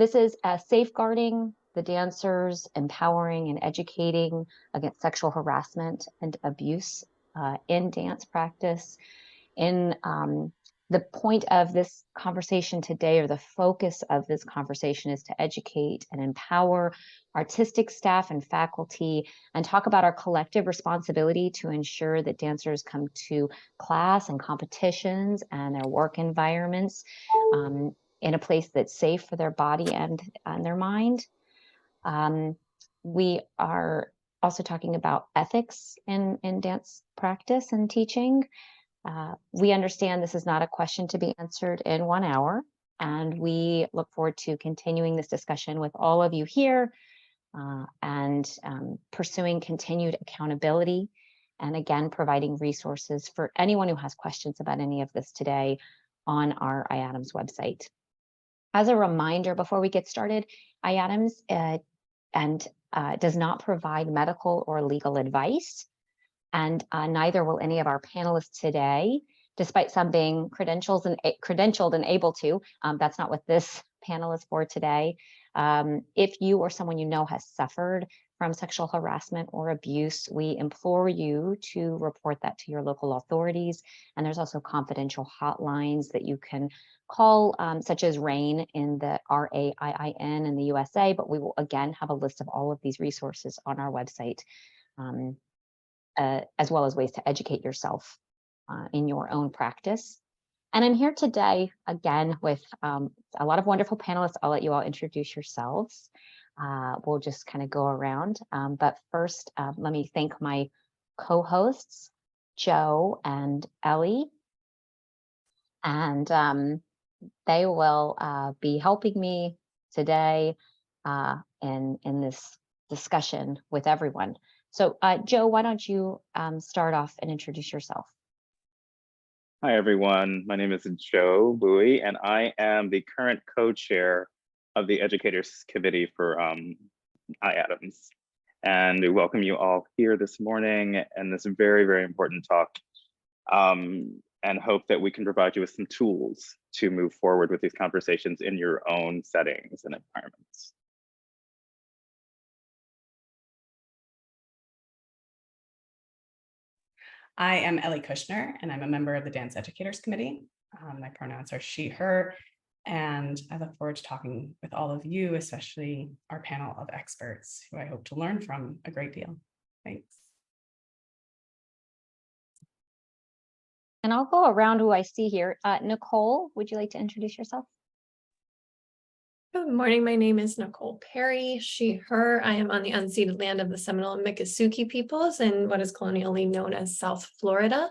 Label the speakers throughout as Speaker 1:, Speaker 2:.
Speaker 1: This is safeguarding the dancers, empowering and educating against sexual harassment and abuse in dance practice. In the point of this conversation today, or the focus of this conversation, is to educate and empower artistic staff and faculty and talk about our collective responsibility to ensure that dancers come to class and competitions and their work environments in a place that's safe for their body and their mind. We are also talking about ethics in dance practice and teaching. We understand this is not a question to be answered in 1 hour, and we look forward to continuing this discussion with all of you here and pursuing continued accountability, and again, providing resources for anyone who has questions about any of this today on our IADMS website. As a reminder, before we get started, IADMS does not provide medical or legal advice, and neither will any of our panelists today, despite some being credentialed and able to. That's not what this panel is for today. If you or someone you know has suffered from sexual harassment or abuse, we implore you to report that to your local authorities. And there's also confidential hotlines that you can call, such as RAINN in the RAINN in the USA, but we will again have a list of all of these resources on our website, as well as ways to educate yourself in your own practice. And I'm here today again with a lot of wonderful panelists. I'll let you all introduce yourselves. We'll just kind of go around. But first, let me thank my co-hosts, Joe and Ellie. And they will be helping me today in this discussion with everyone. So Joe, why don't you start off and introduce yourself?
Speaker 2: Hi, everyone. My name is Joe Bowie, and I am the current co-chair of the Educators Committee for IADMS. And we welcome you all here this morning in this very, very important talk, and hope that we can provide you with some tools to move forward with these conversations in your own settings and environments.
Speaker 3: I am Ellie Kushner, and I'm a member of the Dance Educators Committee. My pronouns are she, her, and I look forward to talking with all of you, especially our panel of experts who I hope to learn from a great deal. Thanks.
Speaker 1: And I'll go around who I see here. Nicole, would you like to introduce yourself?
Speaker 4: Good morning. My name is Nicole Perry, she, her. I am on the unceded land of the Seminole and Miccosukee peoples in what is colonially known as South Florida.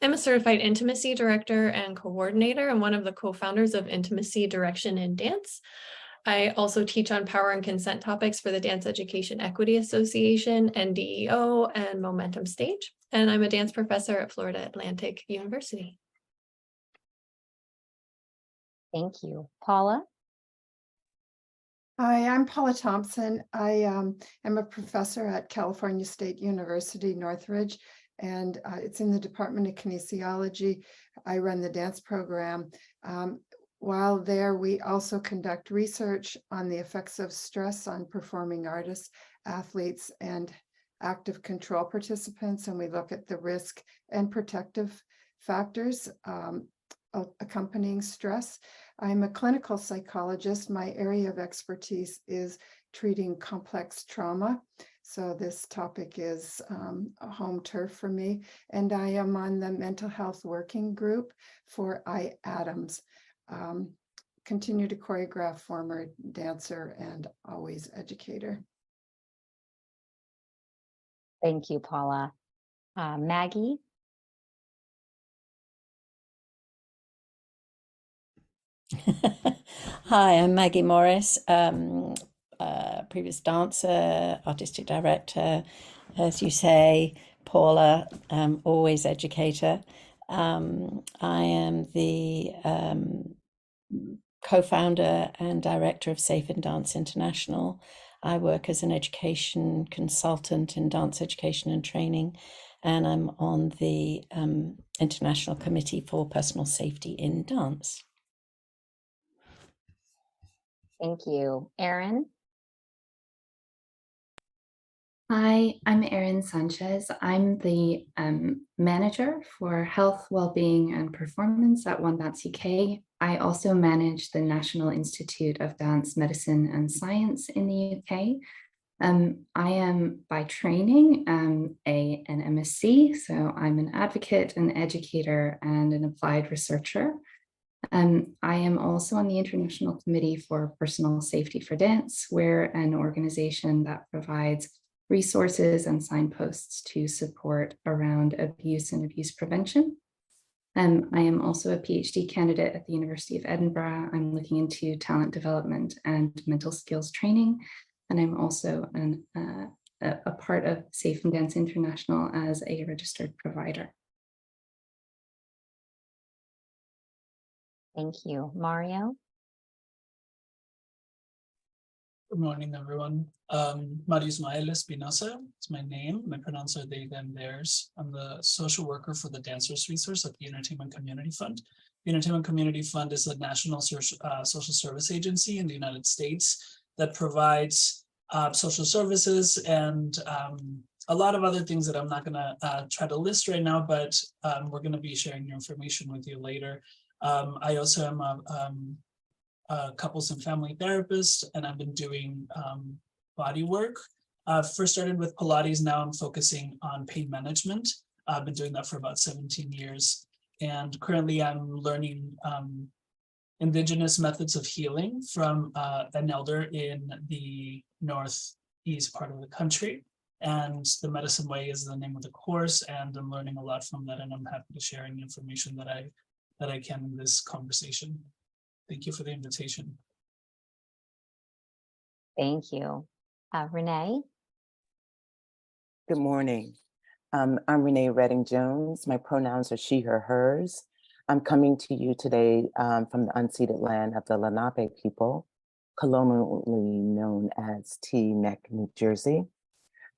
Speaker 4: I'm a certified intimacy director and coordinator and one of the co-founders of Intimacy Direction in Dance. I also teach on power and consent topics for the Dance Education Equity Association, NDEO, and Momentum Stage. And I'm a dance professor at Florida Atlantic University.
Speaker 1: Thank you. Paula?
Speaker 5: Hi, I'm Paula Thompson. I am a professor at California State University, Northridge, and it's in the Department of Kinesiology. I run the dance program. While there, we also conduct research on the effects of stress on performing artists, athletes, and active control participants, and we look at the risk and protective factors accompanying stress. I'm a clinical psychologist. My area of expertise is treating complex trauma. So this topic is a home turf for me. And I am on the mental health working group for IADMS. Continue to choreograph, former dancer, and always educator.
Speaker 1: Thank you, Paula. Maggie?
Speaker 6: Hi, I'm Maggie Morris, previous dancer, artistic director, as you say, Paula, always educator. I am the co-founder and director of Safe in Dance International. I work as an education consultant in dance education and training, and I'm on the International Committee for Personal Safety in Dance.
Speaker 1: Thank you. Erin?
Speaker 7: Hi, I'm Erin Sanchez. I'm the manager for health, wellbeing, and performance at One Dance UK. I also manage the National Institute of Dance Medicine and Science in the UK. I am by training an MSc, so I'm an advocate, an educator, and an applied researcher. I am also on the International Committee for Personal Safety for Dance. We're an organization that provides resources and signposts to support around abuse and abuse prevention. I am also a PhD candidate at the University of Edinburgh. I'm looking into talent development and mental skills training. And I'm also a part of Safe and Dance International as a registered provider.
Speaker 1: Thank you. Mario?
Speaker 8: Good morning, everyone. Mario Ismael Espinosa is my name. My pronouns are they, them, theirs. I'm the social worker for the Dancers Resource at the Entertainment Community Fund. The Entertainment Community Fund is a national social service agency in the United States that provides social services and a lot of other things that I'm not going to try to list right now, but we're going to be sharing your information with you later. I also am a couples and family therapist, and I've been doing body work. First started with Pilates, now I'm focusing on pain management. I've been doing that for about 17 years. And currently I'm learning indigenous methods of healing from an elder in the northeast part of the country. And the Medicine Way is the name of the course, and I'm learning a lot from that, and I'm happy to sharing information that I can in this conversation. Thank you for the invitation.
Speaker 1: Thank you. Renee?
Speaker 9: Good morning. I'm Renee Redding Jones. My pronouns are she, her, hers. I'm coming to you today from the unceded land of the Lenape people, colonially known as Teaneck, New Jersey.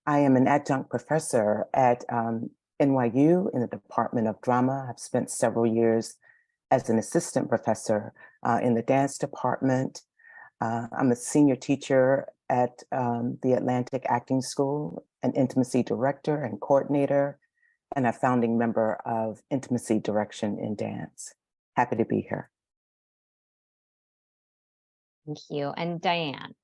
Speaker 9: I am an adjunct professor at NYU in the Department of Drama. I've spent several years as an assistant professor in the dance department. I'm a senior teacher at the Atlantic Acting School, an intimacy director and coordinator, and a founding member of Intimacy Direction in Dance. Happy to be here.
Speaker 1: Thank you. And Diane?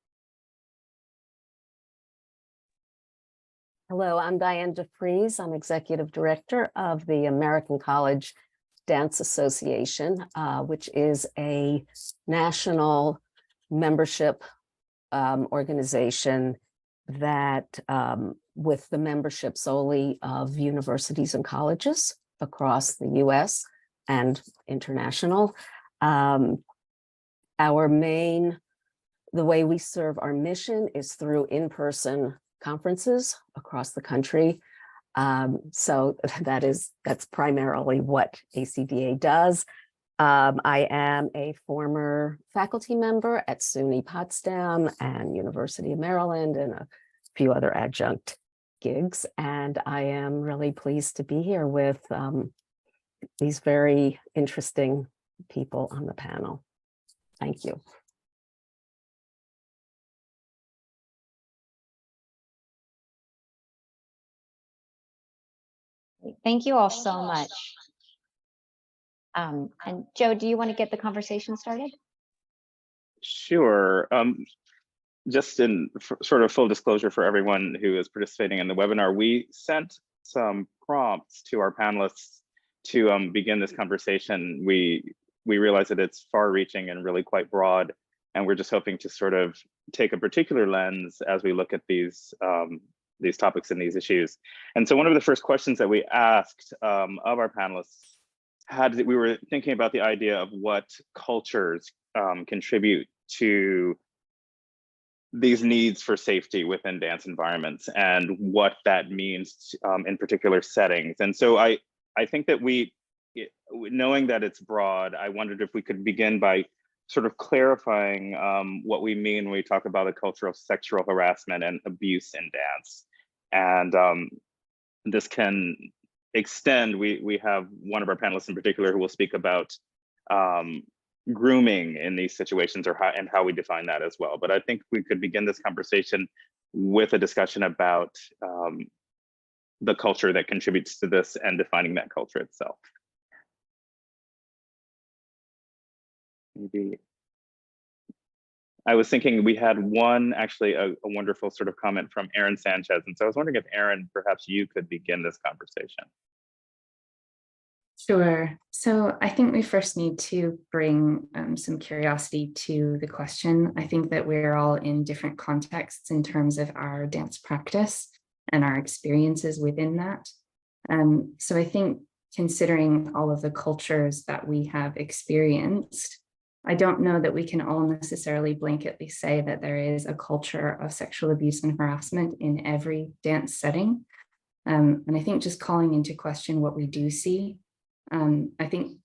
Speaker 10: Hello, I'm Diane DeFries. I'm Executive Director of the American College Dance Association, which is a national membership organization that with the membership solely of universities and colleges across the US and international. The way we serve our mission is through in-person conferences across the country. So that's primarily what ACDA does. I am a former faculty member at SUNY Potsdam and University of Maryland and a few other adjunct gigs. And I am really pleased to be here with these very interesting people on the panel. Thank you.
Speaker 1: Thank you all so much. And Joe, do you want to get the conversation started?
Speaker 2: Sure. Just in sort of full disclosure for everyone who is participating in the webinar, we sent some prompts to our panelists to begin this conversation. We realize that it's far-reaching and really quite broad, and we're just hoping to sort of take a particular lens as we look at these topics and these issues. And so one of the first questions that we asked of our panelists we were thinking about the idea of what cultures contribute to these needs for safety within dance environments and what that means in particular settings. And so I think that knowing that it's broad, I wondered if we could begin by sort of clarifying what we mean when we talk about the culture of sexual harassment and abuse in dance. And this can extend, we have one of our panelists in particular who will speak about grooming in these situations, or how we define that as well. But I think we could begin this conversation with a discussion about the culture that contributes to this and defining that culture itself. Maybe I was thinking we had one, actually a wonderful sort of comment from Erin Sanchez. And so I was wondering if Erin, perhaps you could begin this conversation.
Speaker 7: Sure. So I think we first need to bring some curiosity to the question. I think that we're all in different contexts in terms of our dance practice and our experiences within that. So I think considering all of the cultures that we have experienced, I don't know that we can all necessarily blanketly say that there is a culture of sexual abuse and harassment in every dance setting. And I think just calling into question what we do see, I think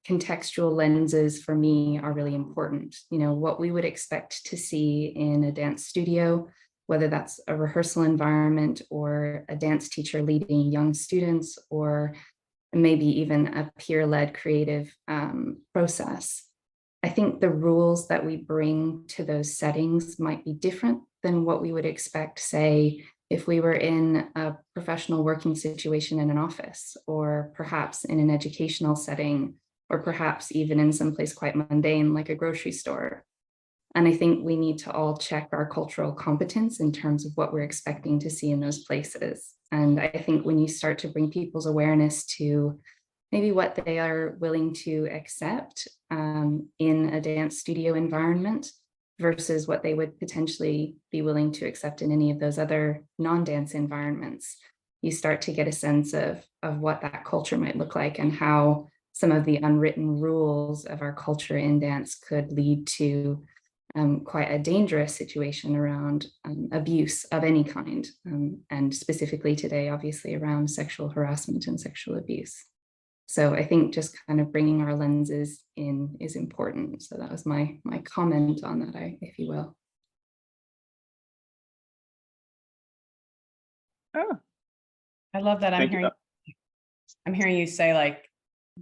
Speaker 7: contextual lenses for me are really important. You know, what we would expect to see in a dance studio, whether that's a rehearsal environment or a dance teacher leading young students, or maybe even a peer-led creative process. I think the rules that we bring to those settings might be different than what we would expect, say, if we were in a professional working situation in an office, or perhaps in an educational setting, or perhaps even in some place quite mundane like a grocery store. And I think we need to all check our cultural competence in terms of what we're expecting to see in those places. And I think when you start to bring people's awareness to maybe what they are willing to accept in a dance studio environment versus what they would potentially be willing to accept in any of those other non-dance environments, you start to get a sense of what that culture might look like and how some of the unwritten rules of our culture in dance could lead to quite a dangerous situation around abuse of any kind, and specifically today, obviously, around sexual harassment and sexual abuse. So I think just kind of bringing our lenses in is important. So that was my comment on that, if you will.
Speaker 2: Oh,
Speaker 3: I love that.
Speaker 2: thank you.
Speaker 3: I'm hearing you say, like,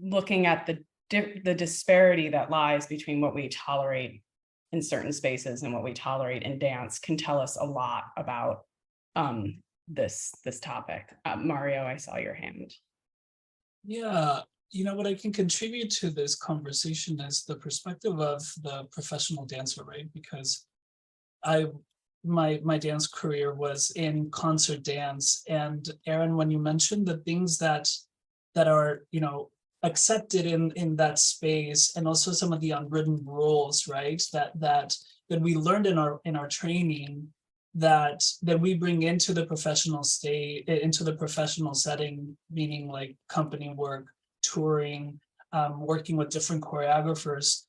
Speaker 3: looking at the disparity that lies between what we tolerate in certain spaces and what we tolerate in dance can tell us a lot about this topic. Mario, I saw your hand.
Speaker 8: Yeah, you know, what I can contribute to this conversation is the perspective of the professional dancer, right? Because my dance career was in concert dance. And Erin, when you mentioned the things that are, you know, accepted in that space, and also some of the unwritten rules, right, that we learned in our training, that we bring into the professional setting, meaning like company work, touring, working with different choreographers.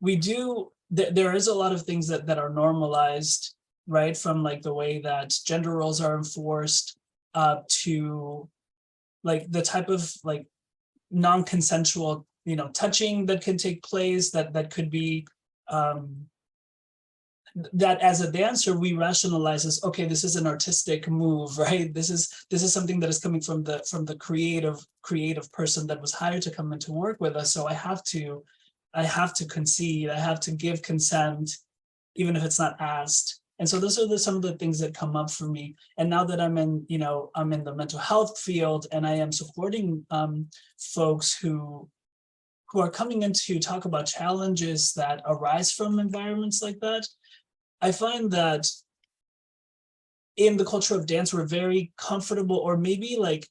Speaker 8: There is a lot of things that are normalized, right, from like the way that gender roles are enforced, to like the type of like non-consensual, you know, touching that can take place, that could be that as a dancer we rationalize as, okay, this is an artistic move, right? This is something that is coming from the creative person that was hired to come in to work with us. So I have to concede, I have to give consent, even if it's not asked. And so those are some of the things that come up for me. And now that I'm in the mental health field, and I am supporting folks who are coming in to talk about challenges that arise from environments like that, I find that in the culture of dance, we're very comfortable, or maybe like,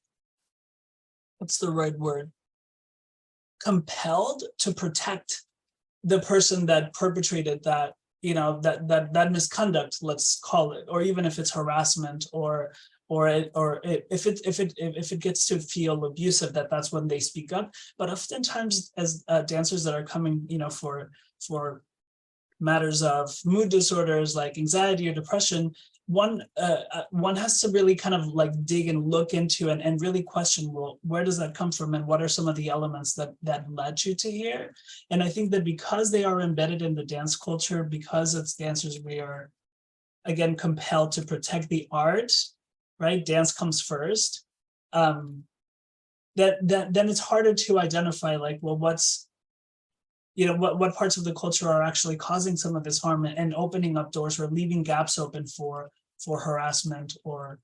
Speaker 8: what's the right word? Compelled to protect the person that perpetrated that, you know, that misconduct, let's call it, or even if it's harassment, or if it gets to feel abusive, that's when they speak up. But oftentimes, as dancers that are coming, you know, for matters of mood disorders like anxiety or depression, one has to really kind of like dig and look into and really question, well, where does that come from, and what are some of the elements that led you to here? And I think that because they are embedded in the dance culture, because as dancers we are again compelled to protect the art, right? Dance comes first. Then it's harder to identify, like, well, what parts of the culture are actually causing some of this harm and opening up doors or leaving gaps open for harassment or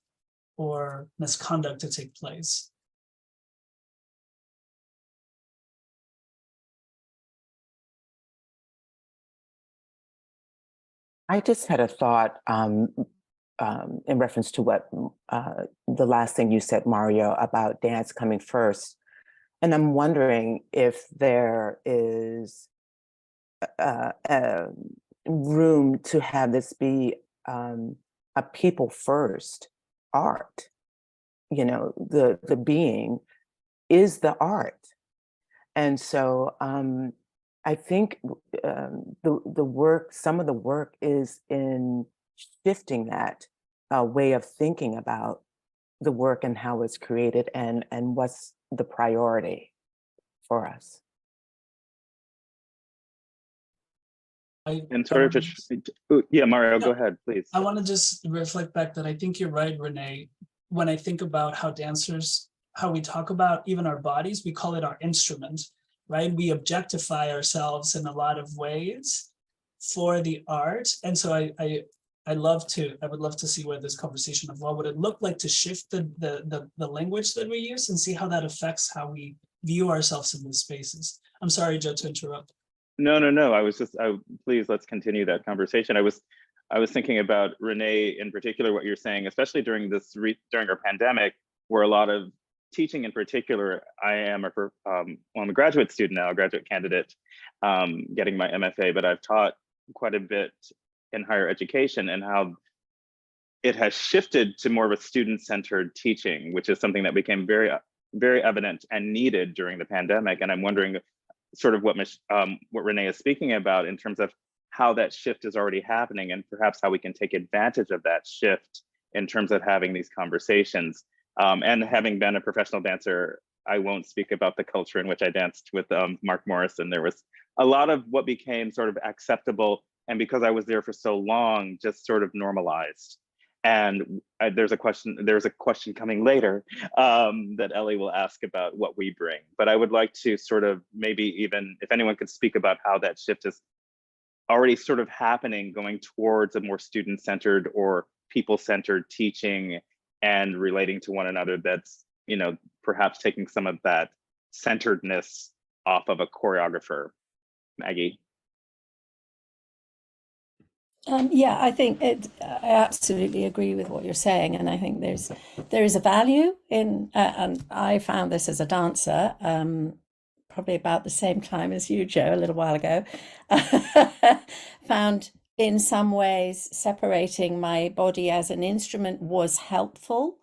Speaker 8: misconduct to take place.
Speaker 9: I just had a thought in reference to what the last thing you said, Mario, about dance coming first. And I'm wondering if there is room to have this be a people first art. The being is the art. And so I think the work, some of the work is in shifting that way of thinking about the work and how it's created and what's the priority for us.
Speaker 2: And sort of just, yeah, Mario, go ahead, please.
Speaker 8: I want to just reflect back that I think you're right, Renee. When I think about how dancers, how we talk about even our bodies, we call it our instrument, right? We objectify ourselves in a lot of ways for the art. And so I would love to see where this conversation of what would it look like to shift the language that we use and see how that affects how we view ourselves in these spaces. I'm sorry, Joe, to interrupt.
Speaker 2: No. Please, let's continue that conversation. I was thinking about, Renee, in particular, what you're saying, especially during our pandemic, where a lot of teaching in particular, I'm a graduate student now, a graduate candidate, getting my MFA, but I've taught quite a bit in higher education, and how it has shifted to more of a student-centered teaching, which is something that became very, very evident and needed during the pandemic. And I'm wondering sort of what Renee is speaking about in terms of how that shift is already happening, and perhaps how we can take advantage of that shift in terms of having these conversations. And having been a professional dancer, I won't speak about the culture in which I danced with Mark Morrison. There was a lot of what became sort of acceptable, and because I was there for so long, just sort of normalized. And there's a question coming later that Ellie will ask about what we bring. But I would like to sort of maybe even, if anyone could speak about how that shift is already sort of happening, going towards a more student-centered or people-centered teaching and relating to one another, that's, perhaps taking some of that centeredness off of a choreographer. Maggie?
Speaker 6: Yeah, I think I absolutely agree with what you're saying, and I think there is a value in, and I found this as a dancer, probably about the same time as you, Joe, a little while ago, found in some ways separating my body as an instrument was helpful,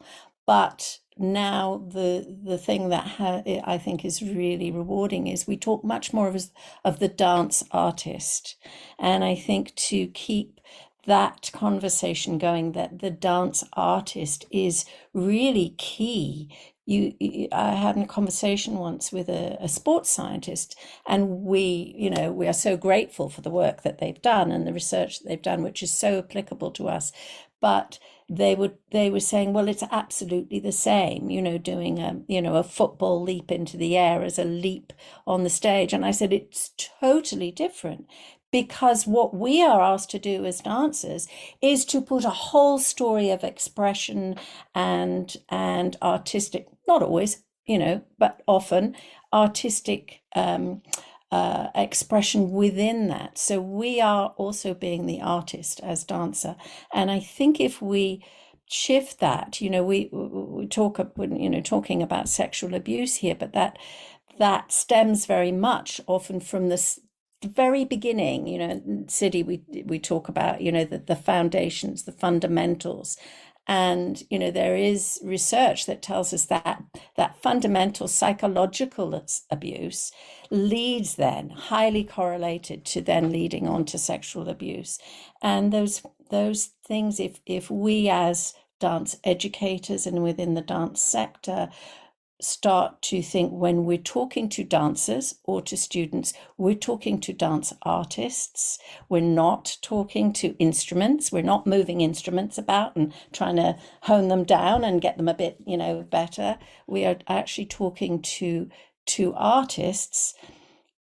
Speaker 6: but now the thing that I think is really rewarding is we talk much more of the dance artist, and I think to keep that conversation going, that the dance artist is really key. I had a conversation once with a sports scientist, and we are so grateful for the work that they've done and the research that they've done, which is so applicable to us. But they were saying, well, it's absolutely the same, doing a football leap into the air as a leap on the stage. And I said, it's totally different, because what we are asked to do as dancers is to put a whole story of expression and artistic, not always, but often artistic expression within that. So we are also being the artist as dancer. And I think if we shift that, we talk, talking about sexual abuse here, but that stems very much often from this very beginning. In City, we talk about, the foundations, the fundamentals. And, there is research that tells us that fundamental psychological abuse leads then, highly correlated to then leading on to sexual abuse. And those things, if we as dance educators and within the dance sector start to think, when we're talking to dancers or to students, we're talking to dance artists. We're not talking to instruments. We're not moving instruments about and trying to hone them down and get them a bit, better. We are actually talking to artists.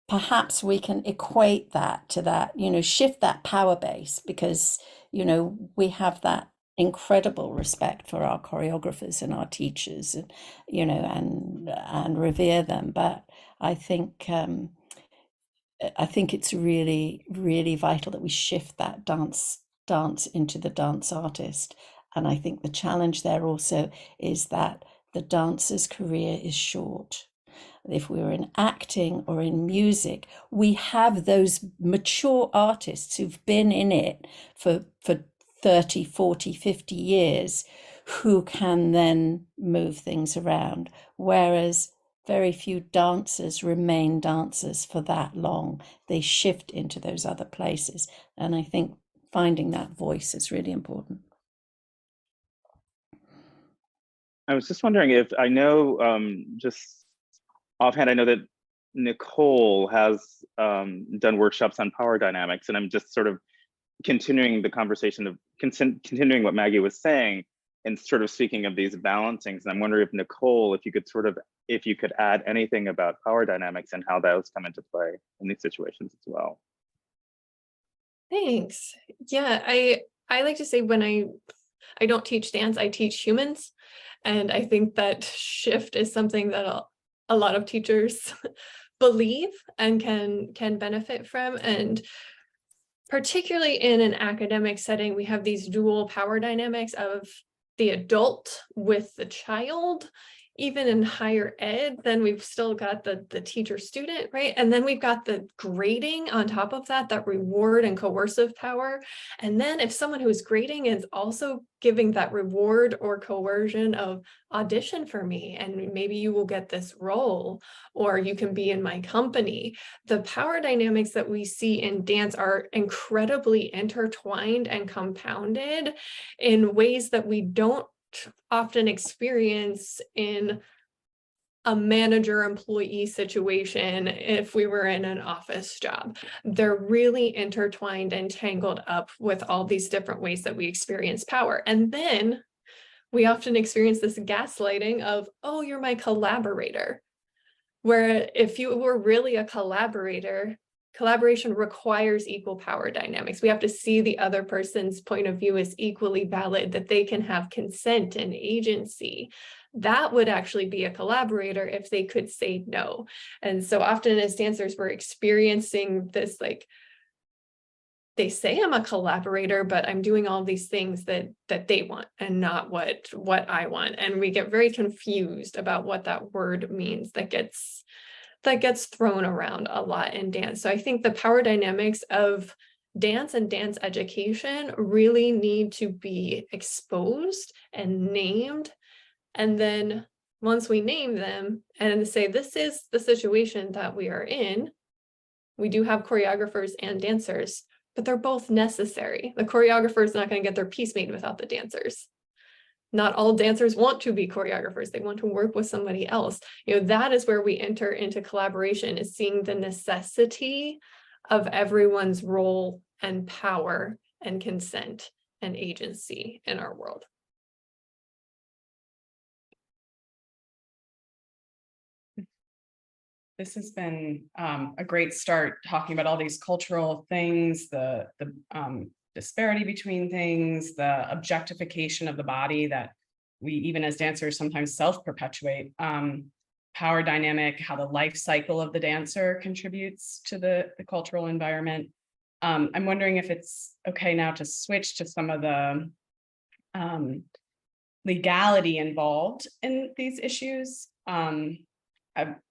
Speaker 6: perhaps we can equate that to that, shift that power base, because, we have that incredible respect for our choreographers and our teachers, and, and revere them. But I think it's really, really vital that we shift that dance into the dance artist. And I think the challenge there also is that the dancer's career is short. If we were in acting or in music, we have those mature artists who've been in it for 30, 40, 50 years, who can then move things around. Whereas very few dancers remain dancers for that long. They shift into those other places. And I think finding that voice is really important.
Speaker 2: I was just wondering if, I know, just offhand, I know that Nicole has done workshops on power dynamics, and I'm just sort of continuing the conversation of continuing what Maggie was saying, and sort of speaking of these balancings. And I'm wondering if Nicole, if you could add anything about power dynamics and how those come into play in these situations as well.
Speaker 4: Thanks. Yeah, I like to say, when I don't teach dance, I teach humans. And I think that shift is something that a lot of teachers believe and can benefit from. And particularly in an academic setting, we have these dual power dynamics of the adult with the child. Even in higher ed, then we've still got the teacher student, right? And then we've got the grading on top of that reward and coercive power. And then if someone who's grading is also giving that reward or coercion of audition for me, and maybe you will get this role, or you can be in my company. The power dynamics that we see in dance are incredibly intertwined and compounded in ways that we don't often experience in a manager-employee situation if we were in an office job. They're really intertwined and tangled up with all these different ways that we experience power. And then we often experience this gaslighting of, oh, you're my collaborator. Where if you were really a collaborator, collaboration requires equal power dynamics. We have to see the other person's point of view as equally valid, that they can have consent and agency. That would actually be a collaborator if they could say no. And so often as dancers, we're experiencing this, like, they say I'm a collaborator, but I'm doing all these things that they want and not what I want. And we get very confused about what that word means that gets thrown around a lot in dance. So I think the power dynamics of dance and dance education really need to be exposed and named. And then once we name them and say, this is the situation that we are in, we do have choreographers and dancers, but they're both necessary. The choreographer is not going to get their piece made without the dancers. Not all dancers want to be choreographers. They want to work with somebody else. That is where we enter into collaboration, is seeing the necessity of everyone's role and power and consent and agency in our world.
Speaker 3: This has been a great start, talking about all these cultural things, the disparity between things, the objectification of the body that we, even as dancers, sometimes self-perpetuate, power dynamic, how the life cycle of the dancer contributes to the cultural environment. I'm wondering if it's okay now to switch to some of the legality involved in these issues. I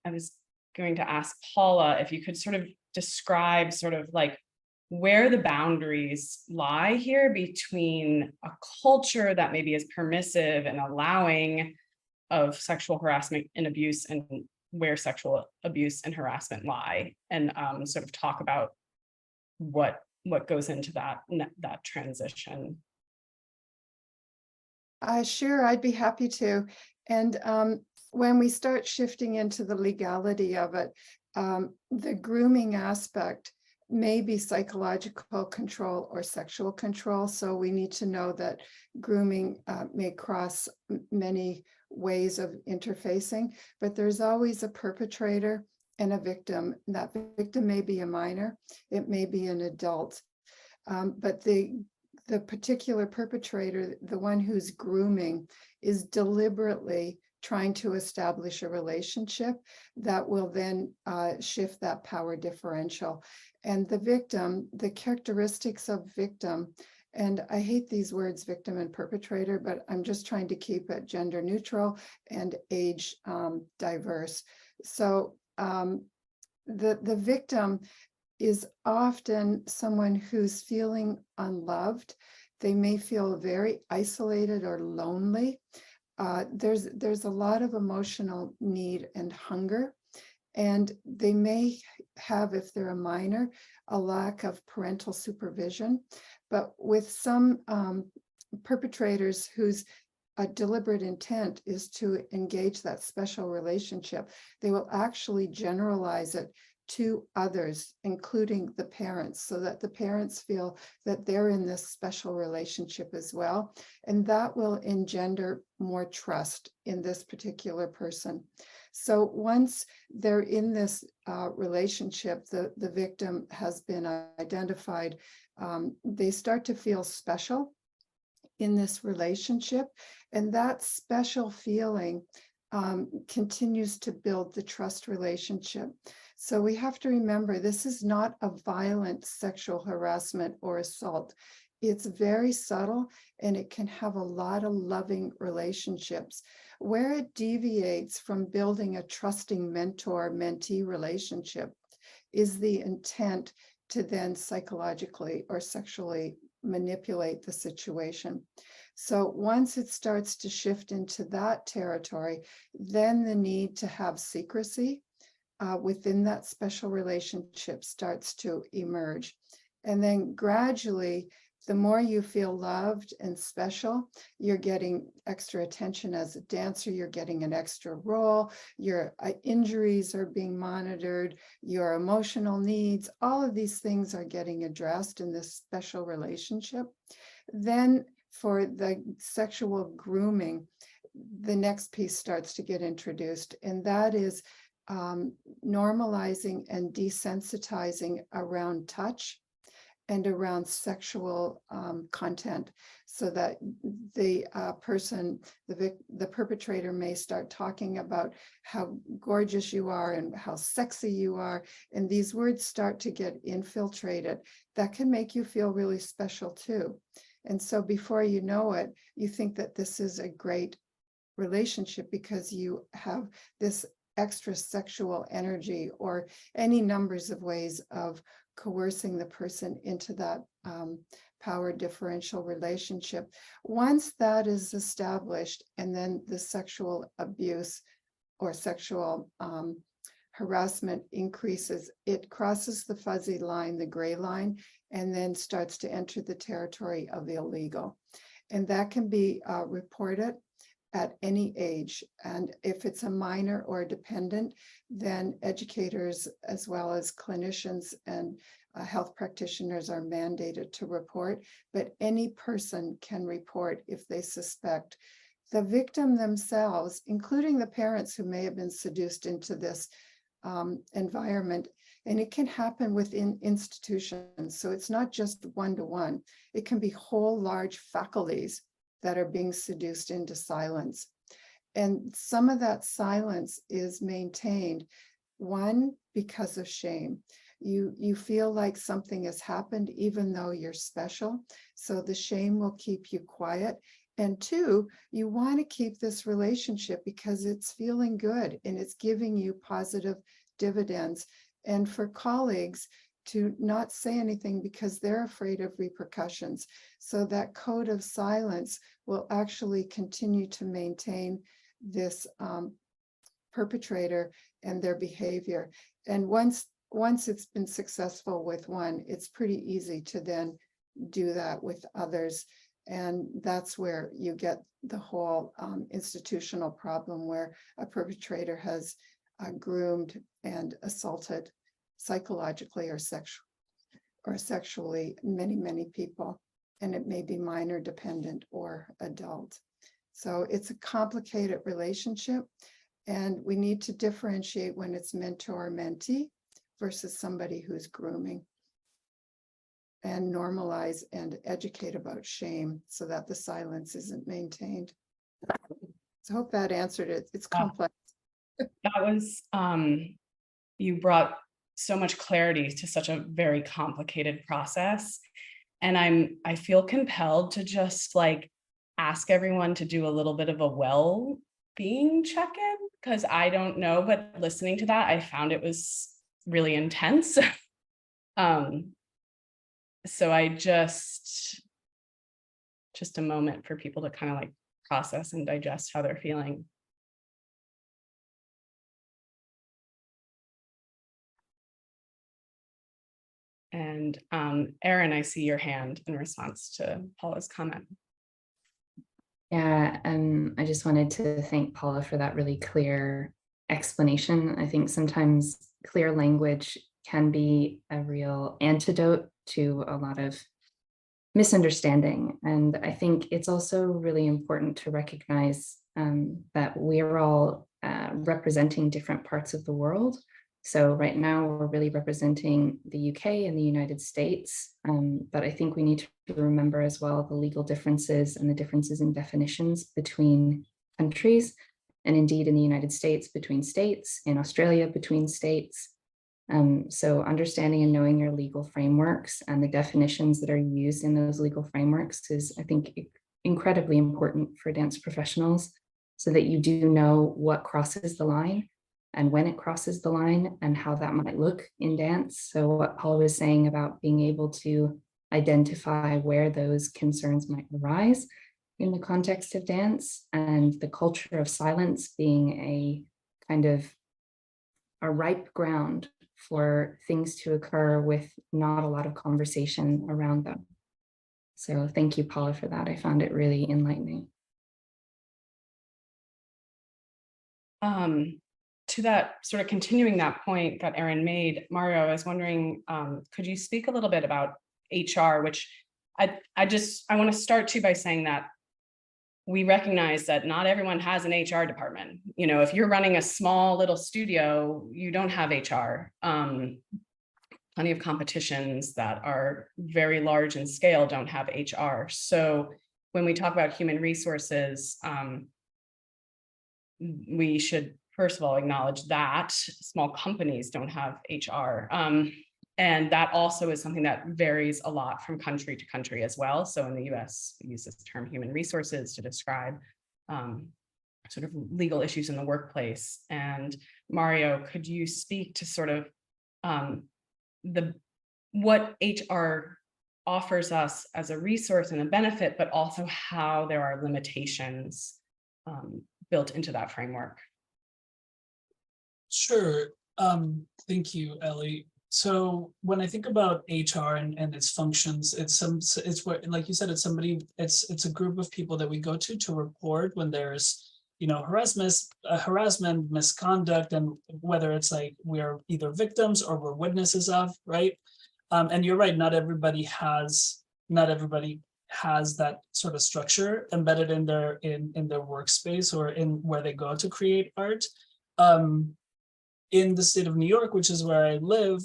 Speaker 3: was going to ask Paula if you could sort of describe sort of like where the boundaries lie here between a culture that maybe is permissive and allowing of sexual harassment and abuse, and where sexual abuse and harassment lie, and sort of talk about what goes into that transition.
Speaker 5: Sure, I'd be happy to. And when we start shifting into the legality of it, the grooming aspect may be psychological control or sexual control. So we need to know that grooming may cross many ways of interfacing, but there's always a perpetrator and a victim. That victim may be a minor, it may be an adult, but the particular perpetrator, the one who's grooming, is deliberately trying to establish a relationship that will then shift that power differential. And the victim, the characteristics of victim, and I hate these words, victim and perpetrator, but I'm just trying to keep it gender neutral and age diverse. So the victim is often someone who's feeling unloved. They may feel very isolated or lonely. There's a lot of emotional need and hunger, and they may have, if they're a minor, a lack of parental supervision. But with some perpetrators whose deliberate intent is to engage that special relationship, they will actually generalize it to others, including the parents, so that the parents feel that they're in this special relationship as well. And that will engender more trust in this particular person. So once they're in this relationship, the victim has been identified, they start to feel special in this relationship. And that special feeling continues to build the trust relationship. So we have to remember, this is not a violent sexual harassment or assault. It's very subtle, and it can have a lot of loving relationships. Where it deviates from building a trusting mentor-mentee relationship is the intent to then psychologically or sexually manipulate the situation. So once it starts to shift into that territory, then the need to have secrecy within that special relationship starts to emerge. And then gradually, the more you feel loved and special, you're getting extra attention as a dancer, you're getting an extra role, your injuries are being monitored, your emotional needs, all of these things are getting addressed in this special relationship. Then for the sexual grooming, the next piece starts to get introduced, and that is normalizing and desensitizing around touch and around sexual content, so that the person, the perpetrator, may start talking about how gorgeous you are and how sexy you are, and these words start to get infiltrated. That can make you feel really special too. And so before you know it, you think that this is a great relationship because you have this extra sexual energy, or any numbers of ways of coercing the person into that power differential relationship. Once that is established, and then the sexual abuse or sexual harassment increases, it crosses the fuzzy line, the gray line, and then starts to enter the territory of the illegal. And that can be reported at any age. And if it's a minor or a dependent, then educators as well as clinicians and health practitioners are mandated to report, but any person can report if they suspect. The victim themselves, including the parents who may have been seduced into this environment, and it can happen within institutions. So it's not just one-to-one, it can be whole large faculties that are being seduced into silence. And some of that silence is maintained, one, because of shame. You feel like something has happened even though you're special, so the shame will keep you quiet. And two, you want to keep this relationship because it's feeling good and it's giving you positive dividends. And for colleagues to not say anything because they're afraid of repercussions. So that code of silence will actually continue to maintain this perpetrator and their behavior. And once it's been successful with one, it's pretty easy to then do that with others. And that's where you get the whole institutional problem, where a perpetrator has groomed and assaulted psychologically or sexually many people, and it may be minor, dependent, or adult. So it's a complicated relationship, And we need to differentiate when it's mentor-mentee versus somebody who's grooming, and normalize and educate about shame so that the silence isn't maintained. So I hope that answered it. It's complex.
Speaker 3: That was, you brought so much clarity to such a very complicated process. And I feel compelled to just like ask everyone to do a little bit of a well-being check-in, because I don't know, but listening to that, I found it was really intense. So I just a moment for people to kind of like process and digest how they're feeling. And Erin, I see your hand in response to Paula's comment.
Speaker 7: Yeah, I just wanted to thank Paula for that really clear explanation. I think sometimes clear language can be a real antidote to a lot of misunderstanding. And I think it's also really important to recognize that we're all representing different parts of the world. So right now we're really representing the UK and the United States, but I think we need to remember as well the legal differences and the differences in definitions between countries, and indeed in the United States between states, in Australia between states. So understanding and knowing your legal frameworks and the definitions that are used in those legal frameworks is, I think, incredibly important for dance professionals, so that you do know what crosses the line and when it crosses the line and how that might look in dance. So what Paula was saying about being able to identify where those concerns might arise in the context of dance, and the culture of silence being a kind of a ripe ground for things to occur with not a lot of conversation around them. So thank you, Paula, for that. I found it really enlightening.
Speaker 3: To that, sort of continuing that point that Erin made, Mario, I was wondering, could you speak a little bit about HR, which I want to start too by saying that we recognize that not everyone has an HR department. You know, if you're running a small little studio, you don't have HR. Plenty of competitions that are very large in scale don't have HR. So when we talk about human resources, we should first of all acknowledge that small companies don't have HR. And that also is something that varies a lot from country to country as well. So in the US, we use this term human resources to describe sort of legal issues in the workplace. And Mario, could you speak to sort of what HR offers us as a resource and a benefit, but also how there are limitations built into that framework?
Speaker 8: Sure. Thank you, Ellie. So when I think about HR and its functions, it's what, like you said, it's a group of people that we go to report when there's, you know, harassment, misconduct, and whether it's like we're either victims or we're witnesses of, right? And you're right, not everybody has that sort of structure embedded in their workspace or in where they go to create art. In the state of New York, which is where I live,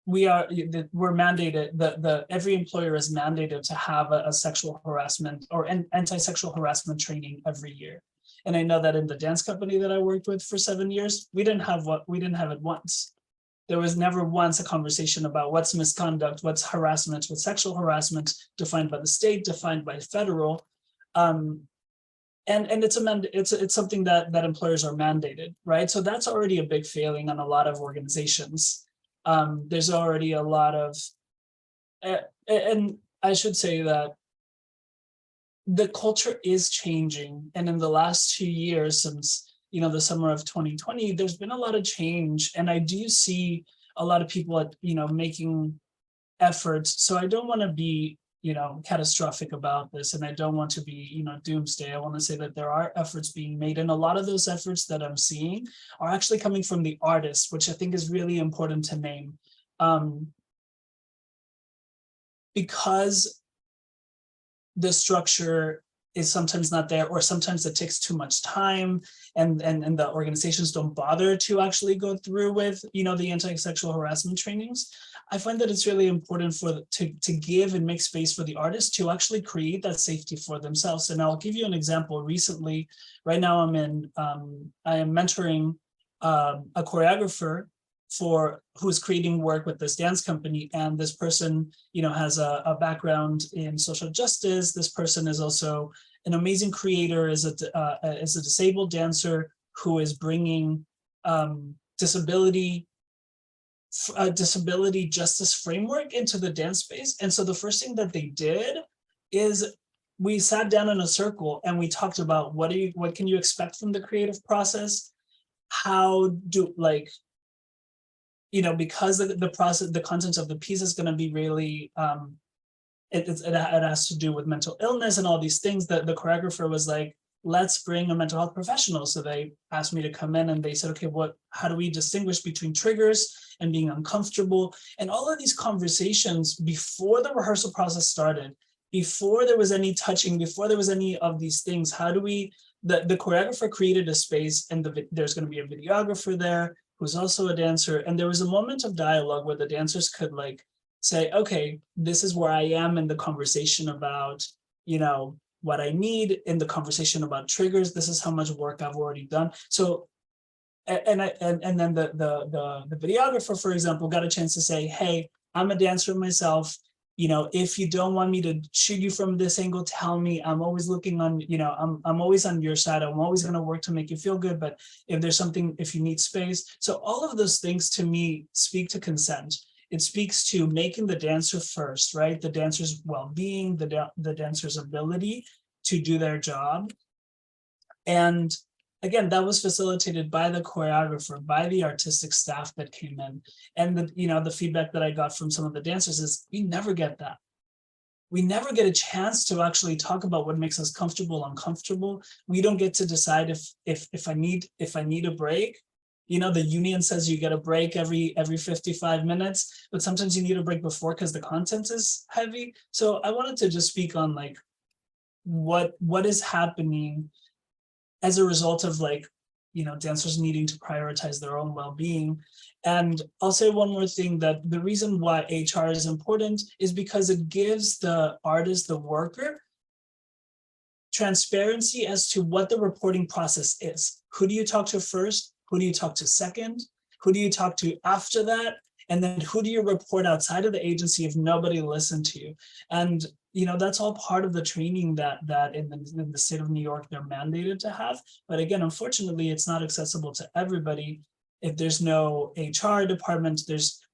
Speaker 8: we're mandated, every employer is mandated to have a sexual harassment or an anti-sexual harassment training every year. And I know that in the dance company that I worked with for 7 years, we didn't have it once. There was never once a conversation about what's misconduct, what's harassment, what's sexual harassment, defined by the state, defined by federal. And it's something that employers are mandated, right? So that's already a big failing on a lot of organizations. There's already a lot of, and I should say that the culture is changing. And in the last 2 years, since, you know, the summer of 2020, there's been a lot of change. And I do see a lot of people, you know, making efforts. So I don't want to be, you know, catastrophic about this, and I don't want to be, you know, doomsday. I want to say that there are efforts being made, and a lot of those efforts that I'm seeing are actually coming from the artists, which I think is really important to name, because the structure is sometimes not there, or sometimes it takes too much time, and the organizations don't bother to actually go through with, you know, the anti-sexual harassment trainings. I find that it's really important to give and make space for the artists to actually create that safety for themselves. And I'll give you an example. Recently, right now I am mentoring a choreographer who's creating work with this dance company, and this person, you know, has a background in social justice. This person is also an amazing creator, is a disabled dancer who is bringing disability justice framework into the dance space. And so the first thing that they did is we sat down in a circle and we talked about what can you expect from the creative process? How do, like, you know, because the process, the content of the piece is going to be really, it has to do with mental illness and all these things, that the choreographer was like, let's bring a mental health professional. So they asked me to come in and they said, okay, how do we distinguish between triggers and being uncomfortable? And all of these conversations before the rehearsal process started, before there was any touching, before there was any of these things, how do we, the choreographer created a space, and there's going to be a videographer there who's also a dancer. And there was a moment of dialogue where the dancers could like say, okay, this is where I am in the conversation about, you know, what I need, in the conversation about triggers. This is how much work I've already done. So, and then the videographer, for example, got a chance to say, hey, I'm a dancer myself. You know, if you don't want me to shoot you from this angle, tell me. I'm always looking on, you know, I'm always on your side. I'm always going to work to make you feel good. But if there's something, if you need space. So all of those things to me speak to consent. It speaks to making the dancer first, right? The dancer's well-being, the dancer's ability to do their job. And again, that was facilitated by the choreographer, by the artistic staff that came in. And the feedback that I got from some of the dancers is, we never get that. We never get a chance to actually talk about what makes us comfortable, uncomfortable. We don't get to decide if I need a break. You know, the union says you get a break every 55 minutes, but sometimes you need a break before because the content is heavy. So I wanted to just speak on like what is happening as a result of, like, you know, dancers needing to prioritize their own well-being. And I'll say one more thing, that the reason why HR is important is because it gives the artist, the worker, transparency as to what the reporting process is. Who do you talk to first? Who do you talk to second? Who do you talk to after that? And then who do you report outside of the agency if nobody listened to you? And you know, that's all part of the training that in the state of New York they're mandated to have. But again, unfortunately, it's not accessible to everybody. If there's no HR department,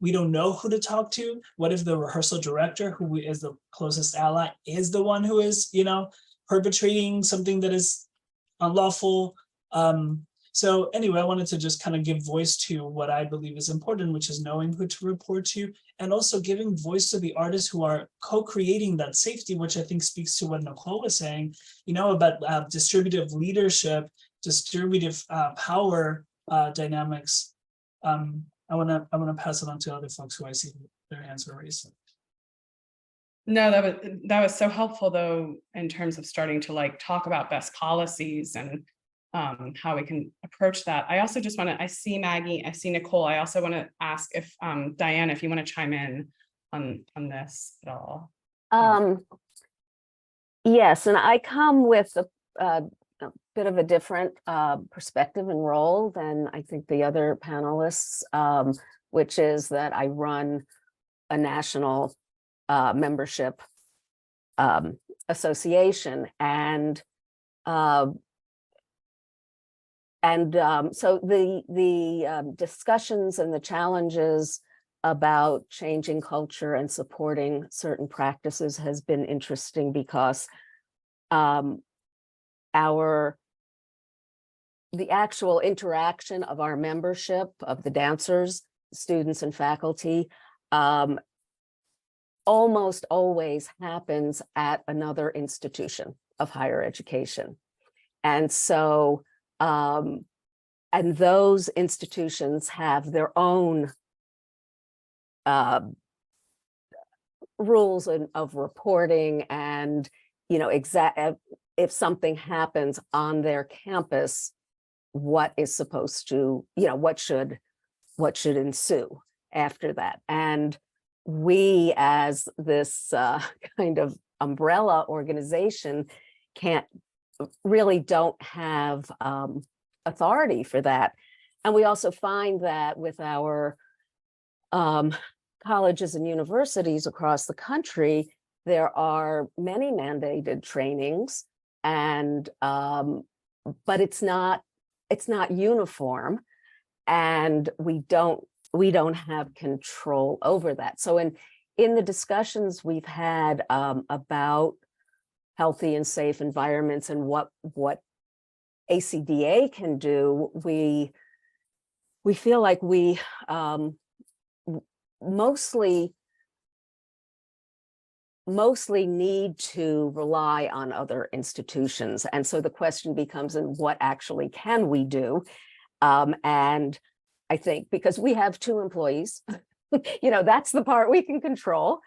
Speaker 8: we don't know who to talk to. What if the rehearsal director, who is the closest ally, is the one who is, you know, perpetrating something that is unlawful? So anyway, I wanted to just kind of give voice to what I believe is important, which is knowing who to report to, and also giving voice to the artists who are co-creating that safety, which I think speaks to what Nicole was saying, you know, about distributive leadership, distributive power dynamics. I want to pass it on to other folks who I see their hands are raised.
Speaker 3: No, that was so helpful, though, in terms of starting to like talk about best policies and how we can approach that. I also just want to, I see Maggie, I see Nicole. I also want to ask if Diane, if you want to chime in on this at all.
Speaker 10: Yes, and I come with a bit of a different perspective and role than I think the other panelists, which is that I run a national membership association, and so the discussions and the challenges about changing culture and supporting certain practices has been interesting, because the actual interaction of our membership, of the dancers, students, and faculty, almost always happens at another institution of higher education. And so and those institutions have their own rules of reporting, and, you know, if something happens on their campus, what is supposed to, what should ensue after that. And we, as this kind of umbrella organization, don't have authority for that. And we also find that with our colleges and universities across the country, there are many mandated trainings, and but it's not uniform, and we don't have control over that. So in the discussions we've had about healthy and safe environments and what ACDA can do, we feel like we mostly need to rely on other institutions. And so the question becomes, and what actually can we do? And I think because we have 2 employees, that's the part we can control.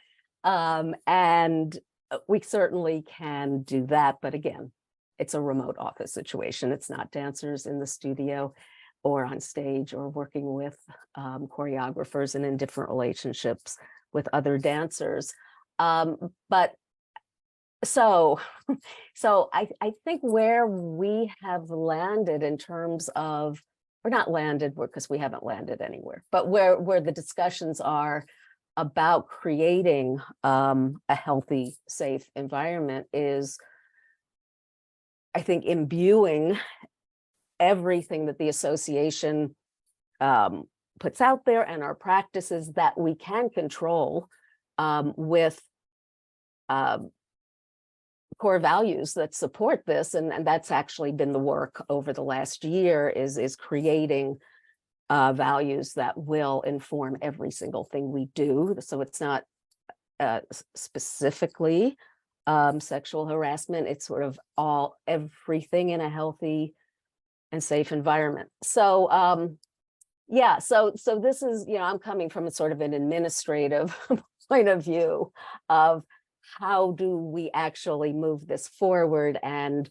Speaker 10: And we certainly can do that. But again, it's a remote office situation. It's not dancers in the studio or on stage or working with choreographers and in different relationships with other dancers. But so I think where we have landed in terms of, or not landed because we haven't landed anywhere, but where the discussions are about creating a healthy, safe environment is, I think, imbuing everything that the association puts out there and our practices that we can control with core values that support this. And that's actually been the work over the last year, is creating values that will inform every single thing we do. So it's not specifically sexual harassment, it's sort of everything in a healthy and safe environment. So yeah, so this is, I'm coming from a sort of an administrative point of view of how do we actually move this forward, and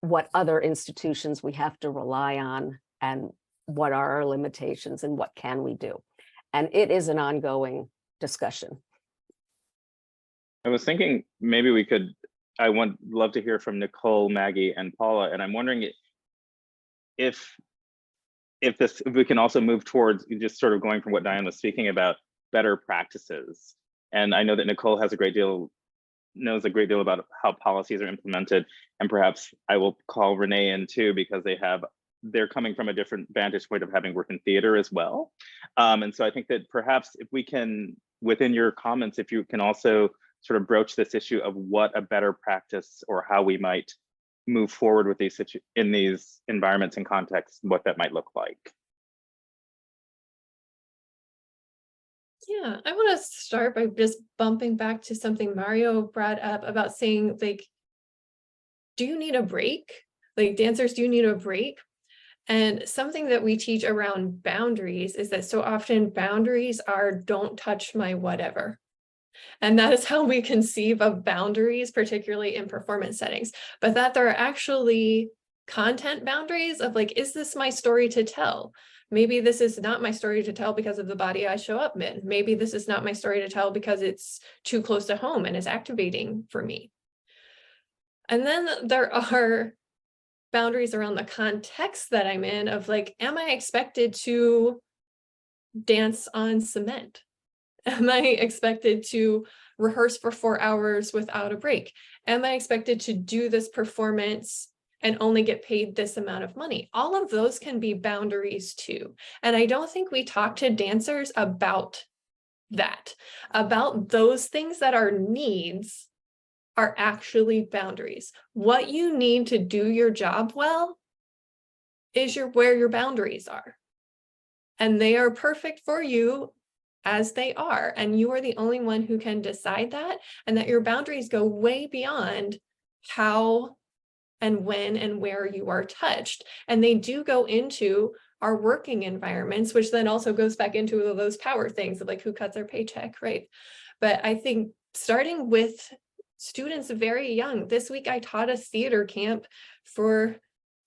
Speaker 10: what other institutions we have to rely on, and what are our limitations, and what can we do. And it is an ongoing discussion.
Speaker 2: I was thinking maybe we could, love to hear from Nicole, Maggie, and Paula, and I'm wondering if we can also move towards just sort of going from what Diane was speaking about, better practices. And I know that Nicole knows a great deal about how policies are implemented, and perhaps I will call Renee in too, because they're coming from a different vantage point of having worked in theater as well. And so I think that perhaps if we can, within your comments, if you can also sort of broach this issue of what a better practice, or how we might move forward with in these environments and contexts, what that might look like.
Speaker 4: Yeah, I want to start by just bumping back to something Mario brought up about saying, like, do you need a break? Like, dancers, do you need a break? And something that we teach around boundaries is that so often boundaries are don't touch my whatever. And that is how we conceive of boundaries, particularly in performance settings, but that there are actually content boundaries of, like, is this my story to tell? Maybe this is not my story to tell because of the body I show up in. Maybe this is not my story to tell because it's too close to home and is activating for me. And then there are boundaries around the context that I'm in of, like, am I expected to dance on cement? Am I expected to rehearse for 4 hours without a break? Am I expected to do this performance and only get paid this amount of money? All of those can be boundaries too. And I don't think we talk to dancers about that, about those things that are needs are actually boundaries. What you need to do your job well is where your boundaries are. And they are perfect for you as they are. And you are the only one who can decide that, and that your boundaries go way beyond how and when and where you are touched. And they do go into our working environments, which then also goes back into those power things of, like, who cuts our paycheck, right? But I think starting with students very young. This week I taught a theater camp for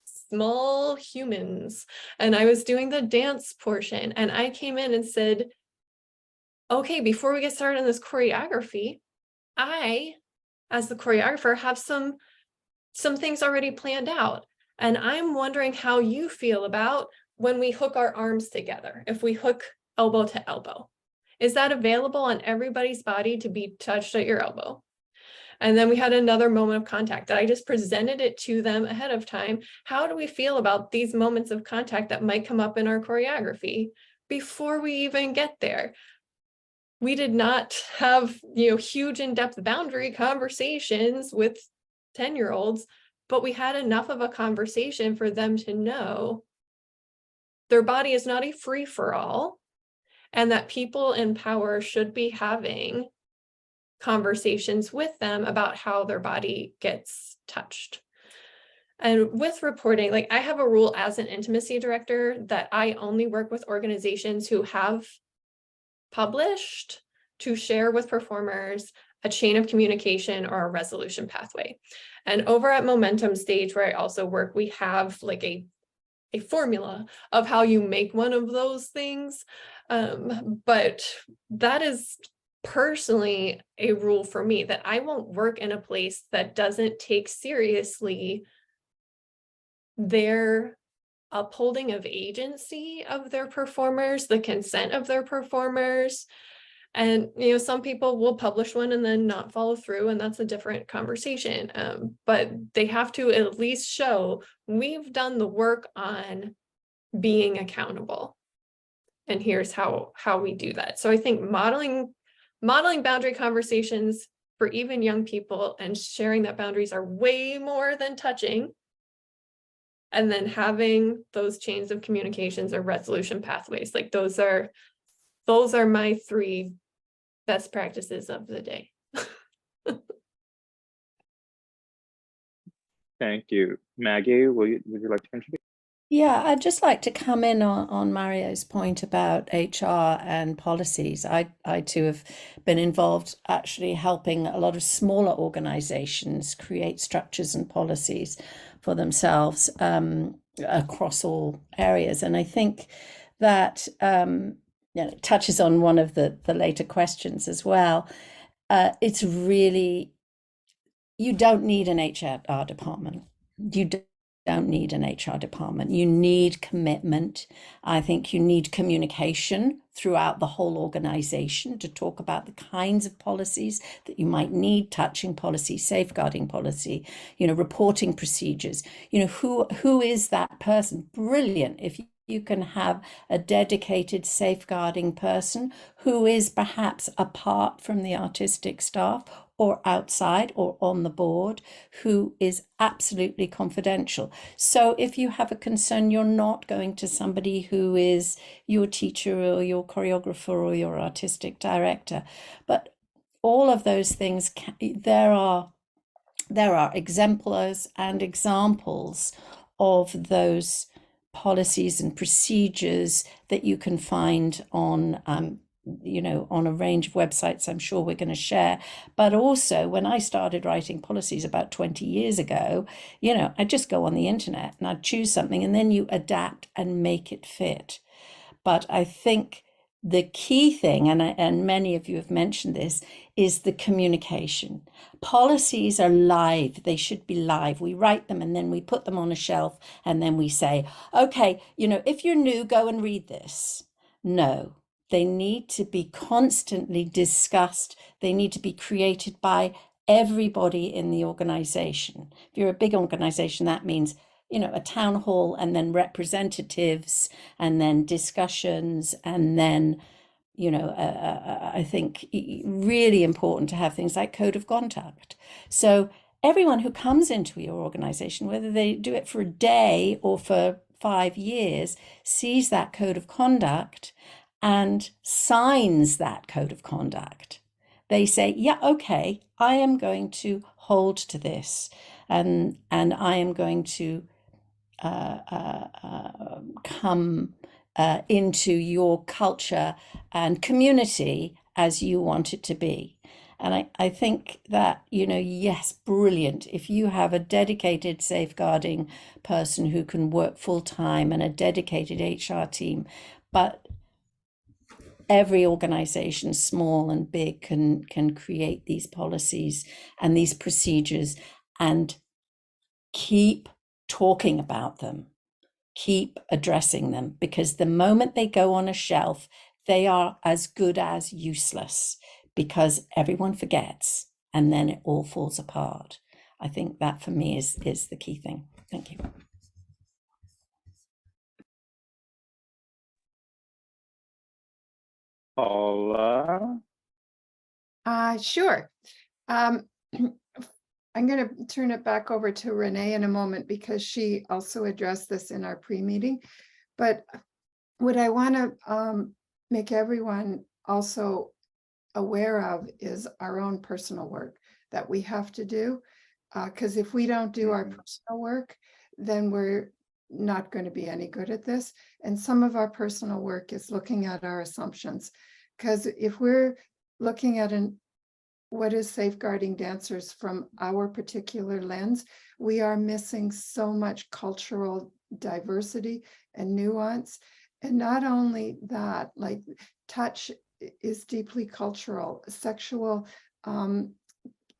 Speaker 4: small humans, and I was doing the dance portion, and I came in and said, okay, before we get started on this choreography, I, as the choreographer, have some things already planned out. And I'm wondering how you feel about when we hook our arms together, if we hook elbow to elbow. Is that available on everybody's body to be touched at your elbow? And then we had another moment of contact that I just presented it to them ahead of time. How do we feel about these moments of contact that might come up in our choreography before we even get there? We did not have, huge in-depth boundary conversations with 10-year-olds, but we had enough of a conversation for them to know their body is not a free-for-all, and that people in power should be having conversations with them about how their body gets touched. And with reporting, like I have a rule as an intimacy director that I only work with organizations who have published to share with performers a chain of communication or a resolution pathway. And over at Momentum Stage, where I also work, we have like a formula of how you make one of those things. But that is personally a rule for me, that I won't work in a place that doesn't take seriously their upholding of agency of their performers, the consent of their performers. And, some people will publish one and then not follow through, and that's a different conversation. But they have to at least show we've done the work on being accountable. And here's how we do that. So I think modeling boundary conversations for even young people and sharing that boundaries are way more than touching. And then having those chains of communications or resolution pathways, like those are my 3 best practices of the day.
Speaker 2: Thank you. Maggie, would you like to contribute?
Speaker 6: Yeah, I'd just like to come in on Mario's point about HR and policies. I too have been involved actually helping a lot of smaller organizations create structures and policies for themselves across all areas. And I think that it touches on one of the later questions as well. It's really, you don't need an HR department. You don't need an HR department. You need commitment. I think you need communication throughout the whole organization to talk about the kinds of policies that you might need, touching policy, safeguarding policy, reporting procedures. Who is that person? Brilliant if you can have a dedicated safeguarding person who is perhaps apart from the artistic staff or outside or on the board, who is absolutely confidential. So if you have a concern, you're not going to somebody who is your teacher or your choreographer or your artistic director. But all of those things, there are exemplars and examples of those policies and procedures that you can find on on a range of websites I'm sure we're going to share. But also, when I started writing policies about 20 years ago, I'd just go on the internet and I'd choose something and then you adapt and make it fit. But I think the key thing, and many of you have mentioned this, is the communication. Policies are live. They should be live. We write them and then we put them on a shelf and then we say, okay, if you're new, go and read this. No. They need to be constantly discussed. They need to be created by everybody in the organization. If you're a big organization, that means, a town hall and then representatives and then discussions and then, I think really important to have things like code of conduct. So everyone who comes into your organization, whether they do it for a day or for 5 years, sees that code of conduct and signs that code of conduct. They say, yeah, okay, I am going to hold to this, and I am going to come into your culture and community as you want it to be. And I think that, yes, brilliant. If you have a dedicated safeguarding person who can work full time and a dedicated HR team, but every organization, small and big, can create these policies and these procedures and keep talking about them, keep addressing them, because the moment they go on a shelf, they are as good as useless, because everyone forgets and then it all falls apart. I think that for me is the key thing. Thank you.
Speaker 2: Paula?
Speaker 5: Sure. I'm going to turn it back over to Renee in a moment because she also addressed this in our pre-meeting. But what I want to make everyone also aware of is our own personal work that we have to do. Because if we don't do our personal work, then we're not going to be any good at this. And some of our personal work is looking at our assumptions. Because if we're looking at what is safeguarding dancers from our particular lens, we are missing so much cultural diversity and nuance. And not only that, like touch is deeply cultural, sexual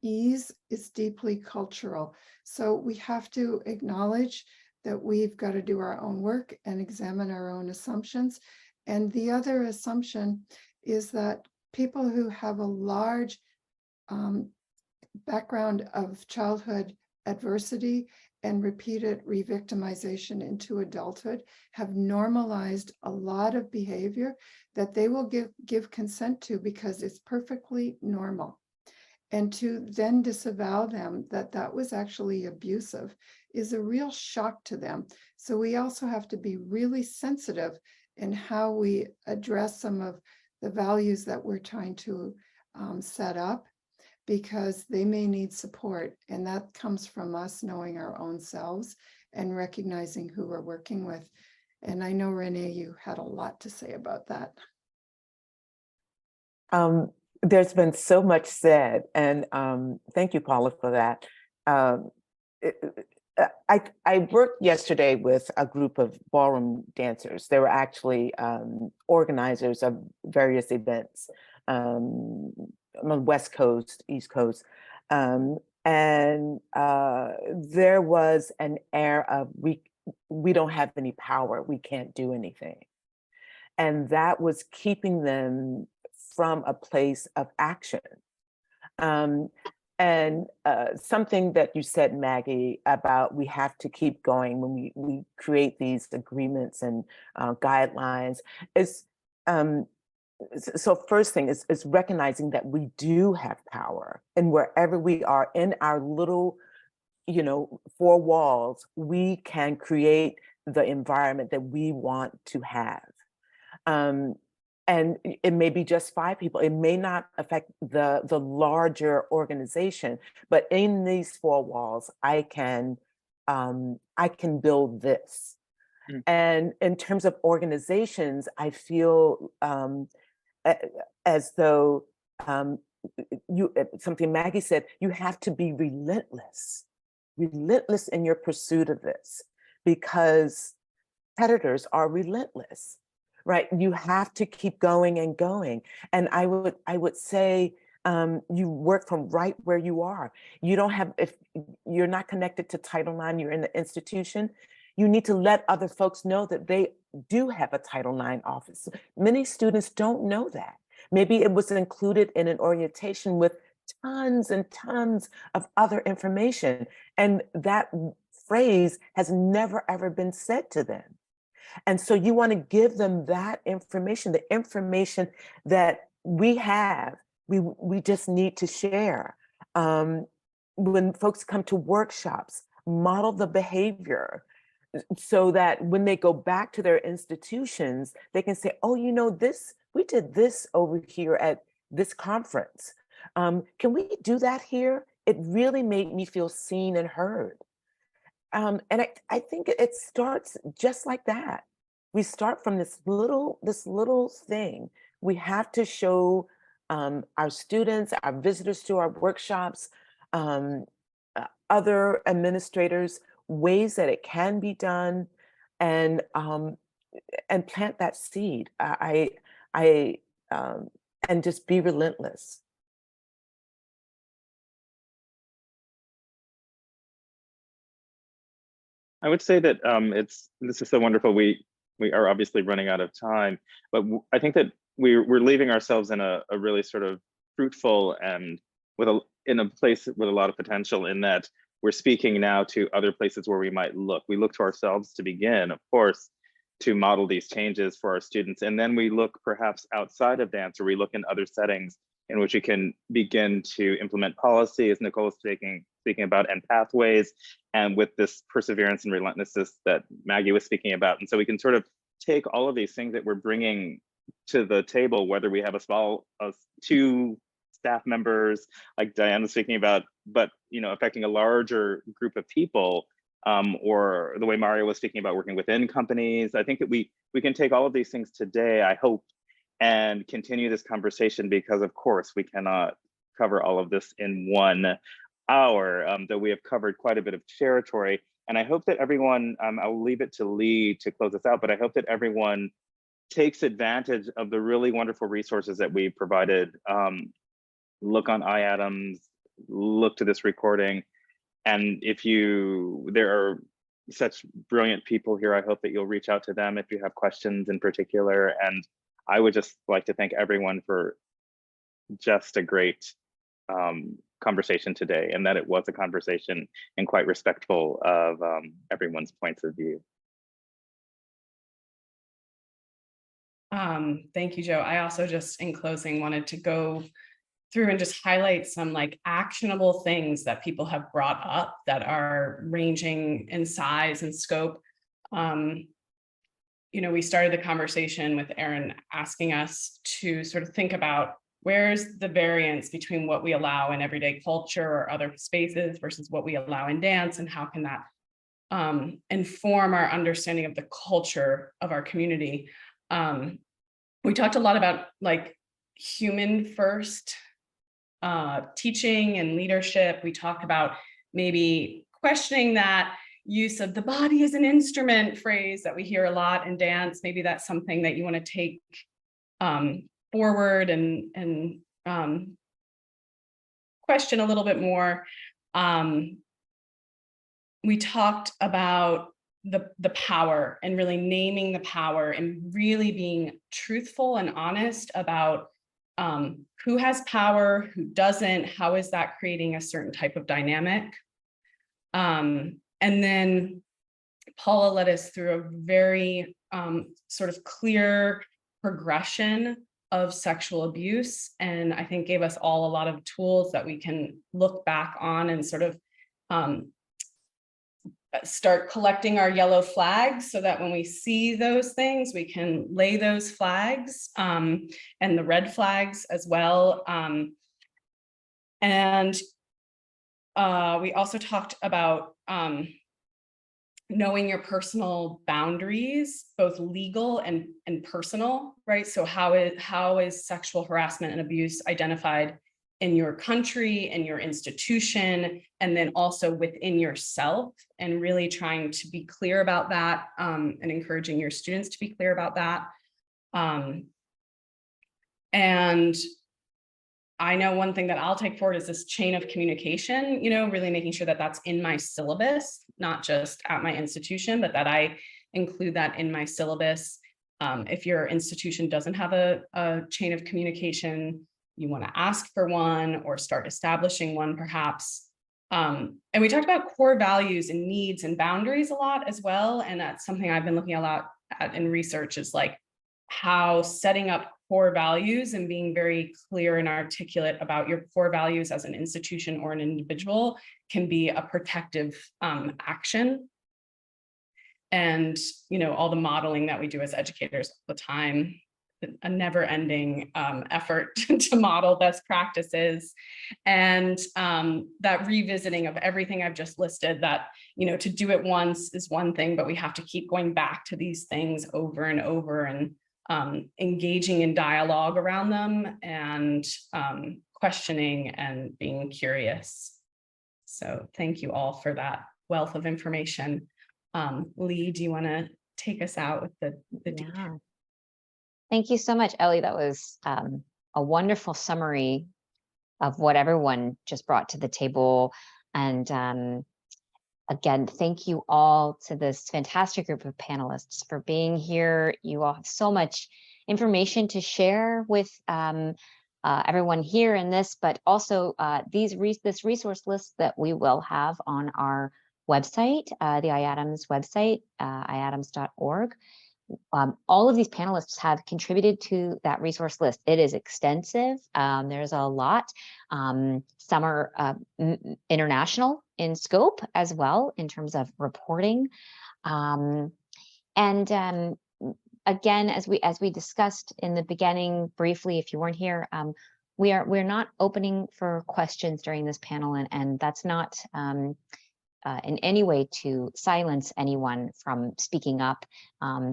Speaker 5: ease is deeply cultural. So we have to acknowledge that we've got to do our own work and examine our own assumptions. And the other assumption is that people who have a large background of childhood adversity and repeated re-victimization into adulthood have normalized a lot of behavior that they will give consent to because it's perfectly normal. And to then disavow them that was actually abusive is a real shock to them. So we also have to be really sensitive in how we address some of the values that we're trying to set up, because they may need support. And that comes from us knowing our own selves and recognizing who we're working with. And I know, Renee, you had a lot to say about that.
Speaker 9: There's been so much said, and thank you, Paula, for that. I worked yesterday with a group of ballroom dancers. They were actually organizers of various events on the West Coast, East Coast. And there was an air of, we don't have any power, we can't do anything. And that was keeping them from a place of action. And something that you said, Maggie, about we have to keep going when we create these agreements and guidelines is, so first thing is recognizing that we do have power, and wherever we are in our little, four walls, we can create the environment that we want to have. And it may be just 5 people. It may not affect the larger organization, but in these 4 walls, I can build this. And in terms of organizations, I feel as though something Maggie said, you have to be relentless in your pursuit of this, because predators are relentless. Right, you have to keep going and going. And I would say you work from right where you are. You don't have, if you're not connected to Title IX, you're in the institution, you need to let other folks know that they do have a Title IX office. Many students don't know that. Maybe it was included in an orientation with tons and tons of other information, and that phrase has never ever been said to them. And so you want to give them that information, the information that we have, we just need to share. When folks come to workshops, model the behavior so that when they go back to their institutions, they can say, oh, we did this over here at this conference. Can we do that here? It really made me feel seen and heard. And I think it starts just like that. We start from this little thing. We have to show our students, our visitors to our workshops, other administrators, ways that it can be done, and plant that seed. And just be relentless.
Speaker 2: I would say that this is so wonderful. We are obviously running out of time, but I think that we're leaving ourselves in a really sort of fruitful and in a place with a lot of potential, in that we're speaking now to other places where we might look. We look to ourselves to begin, of course, to model these changes for our students, and then we look perhaps outside of dance, or we look in other settings in which we can begin to implement policy, as Nicole was speaking about, and pathways, and with this perseverance and relentlessness that Maggie was speaking about. And so we can sort of take all of these things that we're bringing to the table, whether we have two staff members like Diane was speaking about, but affecting a larger group of people, or the way Mario was speaking about working within companies. I think that we can take all of these things today, I hope, and continue this conversation, because of course we cannot cover all of this in 1 hour, though we have covered quite a bit of territory. And I hope that everyone, I'll leave it to Lee to close us out, but I hope that everyone takes advantage of the really wonderful resources that we provided. Look on IADMS, look to this recording. And there are such brilliant people here, I hope that you'll reach out to them if you have questions in particular. And I would just like to thank everyone for just a great conversation today, and that it was a conversation and quite respectful of everyone's points of view.
Speaker 3: Thank you, Joe. I also just, in closing, wanted to go through and just highlight some actionable things that people have brought up that are ranging in size and scope. We started the conversation with Erin asking us to sort of think about where's the variance between what we allow in everyday culture or other spaces versus what we allow in dance, and how can that inform our understanding of the culture of our community. We talked a lot about human first teaching and leadership. We talked about maybe questioning that use of the body as an instrument phrase that we hear a lot in dance. Maybe that's something that you want to take forward and question a little bit more. We talked about the power, and really naming the power, and really being truthful and honest about who has power, who doesn't, how is that creating a certain type of dynamic. And then Paula led us through a very sort of clear progression of sexual abuse, and I think gave us all a lot of tools that we can look back on and sort of start collecting our yellow flags, so that when we see those things, we can lay those flags, and the red flags as well. And we also talked about knowing your personal boundaries, both legal and personal, right? So how is sexual harassment and abuse identified in your country, in your institution, and then also within yourself, and really trying to be clear about that, and encouraging your students to be clear about that. And I know one thing that I'll take forward is this chain of communication, really making sure that that's in my syllabus, not just at my institution, but that I include that in my syllabus. If your institution doesn't have a chain of communication, you want to ask for one or start establishing one perhaps. And we talked about core values and needs and boundaries a lot as well. And that's something I've been looking a lot at in research, is how setting up core values and being very clear and articulate about your core values as an institution or an individual can be a protective action. And, all the modeling that we do as educators all the time, a never-ending effort to model best practices, and that revisiting of everything I've just listed, that, to do it once is one thing, but we have to keep going back to these things over and over. And engaging in dialogue around them and questioning and being curious. So thank you all for that wealth of information. Lee, do you want to take us out with the
Speaker 1: Yeah. Thank you so much, Ellie. That was a wonderful summary of what everyone just brought to the table. And again, thank you all to this fantastic group of panelists for being here. You all have so much information to share with everyone here in this, but also this resource list that we will have on our website, the IADMS website, iadms.org. All of these panelists have contributed to that resource list. It is extensive. There's a lot. Some are international in scope as well in terms of reporting. Again, as we discussed in the beginning briefly, if you weren't here, we're not opening for questions during this panel, and that's not in any way to silence anyone from speaking up,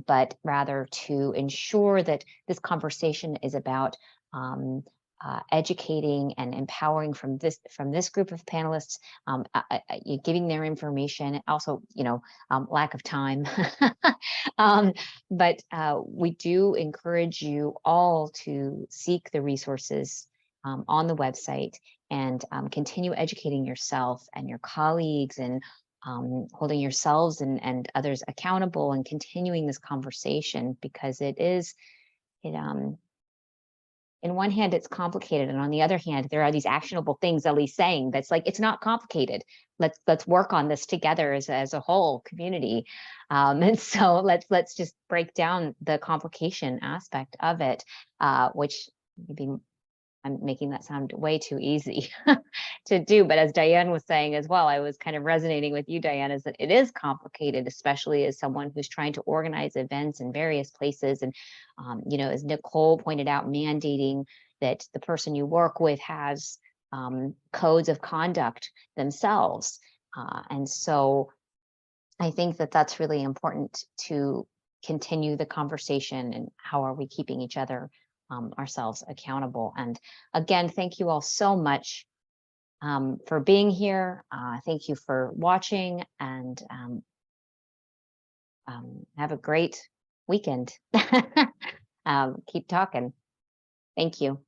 Speaker 1: but rather to ensure that this conversation is about educating and empowering from this group of panelists, giving their information, also, lack of time. But we do encourage you all to seek the resources on the website and continue educating yourself and your colleagues, and holding yourselves and others accountable, and continuing this conversation, because in one hand, it's complicated, and on the other hand, there are these actionable things Ellie's saying that's like, it's not complicated. Let's work on this together as a whole community. And so let's just break down the complication aspect of it, which maybe I'm making that sound way too easy to do. But as Diane was saying as well, I was kind of resonating with you, Diane, is that it is complicated, especially as someone who's trying to organize events in various places. And, as Nicole pointed out, mandating that the person you work with has codes of conduct themselves. And so I think that that's really important to continue the conversation, and how are we keeping each other ourselves accountable. And again, thank you all so much for being here. Thank you for watching, and have a great weekend. Keep talking. Thank you.